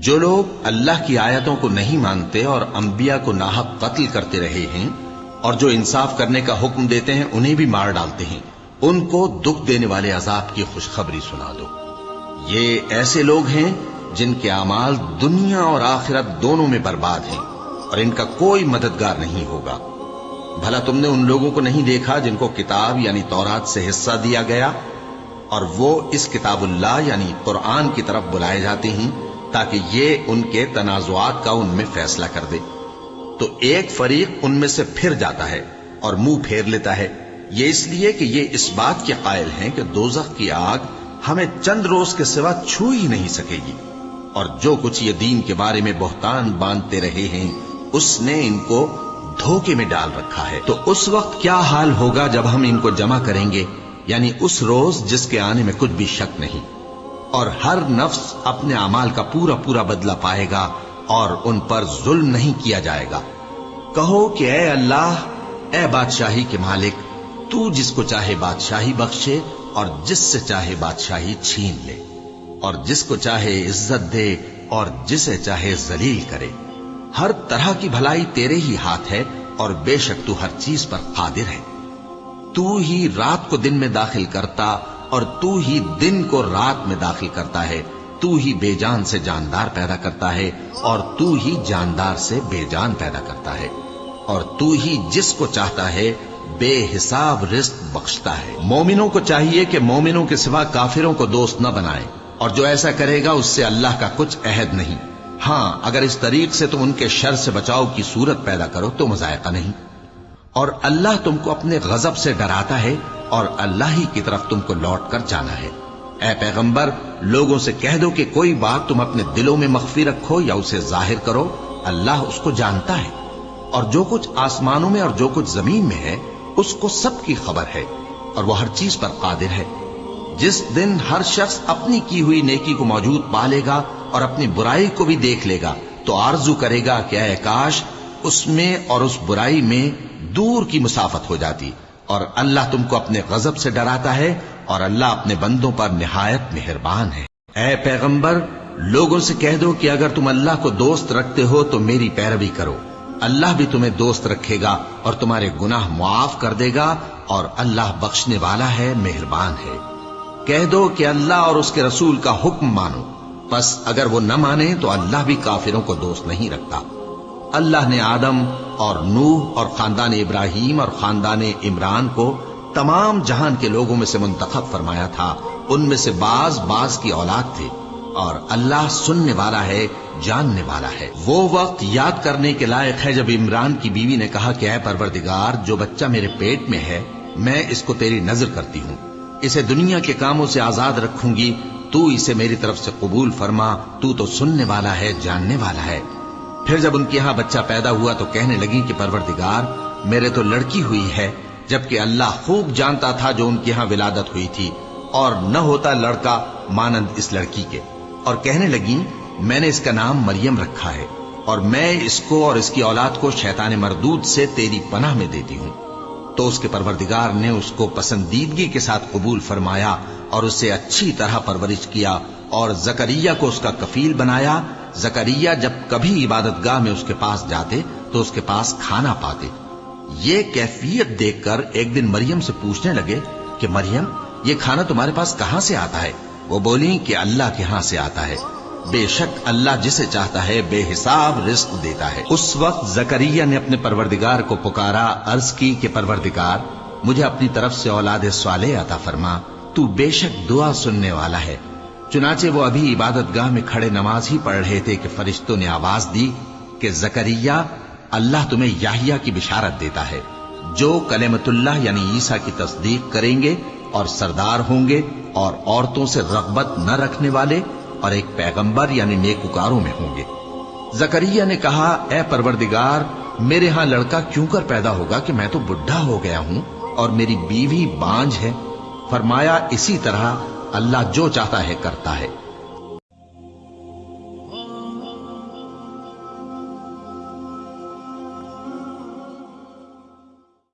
جو لوگ اللہ کی آیتوں کو نہیں مانتے اور انبیاء کو ناحق قتل کرتے رہے ہیں اور جو انصاف کرنے کا حکم دیتے ہیں انہیں بھی مار ڈالتے ہیں، ان کو دکھ دینے والے عذاب کی خوشخبری سنا دو۔ یہ ایسے لوگ ہیں جن کے اعمال دنیا اور آخرت دونوں میں برباد ہیں اور ان کا کوئی مددگار نہیں ہوگا۔ بھلا تم نے ان لوگوں کو نہیں دیکھا جن کو کتاب یعنی تورات سے حصہ دیا گیا اور وہ اس کتاب اللہ یعنی قرآن کی طرف بلائے جاتے ہیں تاکہ یہ ان کے تنازعات کا ان میں فیصلہ کر دے، تو ایک فریق ان میں سے پھر جاتا ہے اور منہ پھیر لیتا ہے، یہ اس لیے کہ یہ اس بات کے قائل ہیں کہ دوزخ کی آگ ہمیں چند روز کے سوا چھو ہی نہیں سکے گی، اور جو کچھ یہ دین کے بارے میں بہتان باندھتے رہے ہیں اس نے ان کو دھوکے میں ڈال رکھا ہے۔ تو اس وقت کیا حال ہوگا جب ہم ان کو جمع کریں گے، یعنی اس روز جس کے آنے میں کچھ بھی شک نہیں، اور ہر نفس اپنے اعمال کا پورا پورا بدلہ پائے گا اور ان پر ظلم نہیں کیا جائے گا۔ کہو کہ اے اللہ، اے بادشاہی کے مالک، تو جس کو چاہے بادشاہی بخشے اور جس سے چاہے بادشاہی چھین لے، اور جس کو چاہے عزت دے اور جسے چاہے ذلیل کرے۔ ہر طرح کی بھلائی تیرے ہی ہاتھ ہے اور بے شک تو ہر چیز پر قادر ہے۔ تو ہی رات کو دن میں داخل کرتا اور تو ہی دن کو رات میں داخل کرتا ہے، تو ہی بے جان سے جاندار پیدا کرتا ہے اور تو ہی جاندار سے بے جان پیدا کرتا ہے، اور تو ہی جس کو چاہتا ہے بے حساب رزق بخشتا ہے۔ مومنوں کو چاہیے کہ مومنوں کے سوا کافروں کو دوست نہ بنائیں، اور جو ایسا کرے گا اس سے اللہ کا کچھ عہد نہیں۔ ہاں، اگر اس طریق سے تم ان کے شر سے بچاؤ کی صورت پیدا کرو تو مذائقہ نہیں۔ اور اللہ تم کو اپنے غضب سے ڈراتا ہے اور اللہ ہی کی طرف تم کو لوٹ کر جانا ہے۔ اے پیغمبر، لوگوں سے کہہ دو کہ کوئی بات تم اپنے دلوں میں مخفی رکھو یا اسے ظاہر کرو، اللہ اس کو جانتا ہے، اور جو کچھ آسمانوں میں اور جو کچھ زمین میں ہے اس کو سب کی خبر ہے، اور وہ ہر چیز پر قادر ہے۔ جس دن ہر شخص اپنی کی ہوئی نیکی کو موجود پا لے گا اور اپنی برائی کو بھی دیکھ لے گا تو آرزو کرے گا کہ اے کاش اس میں اور اس برائی میں دور کی مسافت ہو جاتی۔ اور اللہ تم کو اپنے غضب سے ڈراتا ہے اور اللہ اپنے بندوں پر نہایت مہربان ہے۔ اے پیغمبر، لوگوں سے کہہ دو کہ اگر تم اللہ کو دوست رکھتے ہو تو میری پیروی کرو، اللہ بھی تمہیں دوست رکھے گا اور تمہارے گناہ معاف کر دے گا، اور اللہ بخشنے والا ہے، مہربان ہے۔ کہہ دو کہ اللہ اور اس کے رسول کا حکم مانو، پس اگر وہ نہ مانے تو اللہ بھی کافروں کو دوست نہیں رکھتا۔ اللہ نے آدم اور نوح اور خاندان ابراہیم اور خاندان عمران کو تمام جہان کے لوگوں میں سے منتخب فرمایا تھا، ان میں سے بعض کی اولاد تھے، اور اللہ سننے والا ہے، جاننے والا ہے۔ وہ وقت یاد کرنے کے لائق ہے جب عمران کی بیوی نے کہا کہ اے پروردگار، جو بچہ میرے پیٹ میں ہے میں اس کو تیری نذر کرتی ہوں، اسے دنیا کے کاموں سے آزاد رکھوں گی، تو اسے میری طرف سے قبول فرما، تو سننے والا ہے، جاننے والا ہے۔ پھر جب ان کے ہاں بچہ پیدا ہوا تو کہنے لگی کہ پروردگار، میرے تو لڑکی ہوئی ہے، جبکہ اللہ خوب جانتا تھا جو ان کے ہاں ولادت ہوئی تھی، اور نہ ہوتا لڑکا مانند اس لڑکی کے۔ اور کہنے لگی میں نے اس کا نام مریم رکھا ہے، اور میں اس کو اور اس کی اولاد کو شیطان مردود سے تیری پناہ میں دیتی ہوں۔ تو اس کے پروردگار نے اس کو پسندیدگی کے ساتھ قبول فرمایا اور اسے اچھی طرح پرورش کیا، اور زکریا کو اس کا کفیل بنایا۔ زکریا جب کبھی عبادت گاہ میں اس کے پاس جاتے تو اس کے پاس کھانا پاتے۔ یہ کیفیت دیکھ کر ایک دن مریم سے پوچھنے لگے کہ مریم، یہ کھانا تمہارے پاس کہاں سے آتا ہے؟ وہ بولی کہ اللہ کے ہاں سے آتا ہے، بے شک اللہ جسے چاہتا ہے بے حساب رزق دیتا ہے۔ اس وقت زکریا نے اپنے پروردگار کو پکارا، عرض کی کہ پروردگار، مجھے اپنی طرف سے اولاد صالح عطا فرما، تو بے شک دعا سننے والا ہے۔ چنانچہ وہ ابھی عبادت گاہ میں کھڑے نماز ہی پڑھ رہے تھے کہ فرشتوں نے آواز دی کہ زکریا، اللہ تمہیں یحییٰ کی بشارت دیتا ہے، جو کلمۃ اللہ یعنی عیسیٰ کی تصدیق کریں گے اور سردار ہوں گے اور عورتوں سے رغبت نہ رکھنے والے، اور ایک پیغمبر یعنی نیکوکاروں میں ہوں گے۔ زکریا نے کہا، اے پروردگار، میرے ہاں لڑکا کیوں کر پیدا ہوگا کہ میں تو بڈھا ہو گیا ہوں اور میری بیوی بانجھ ہے۔ فرمایا، اسی طرح اللہ جو چاہتا ہے کرتا ہے۔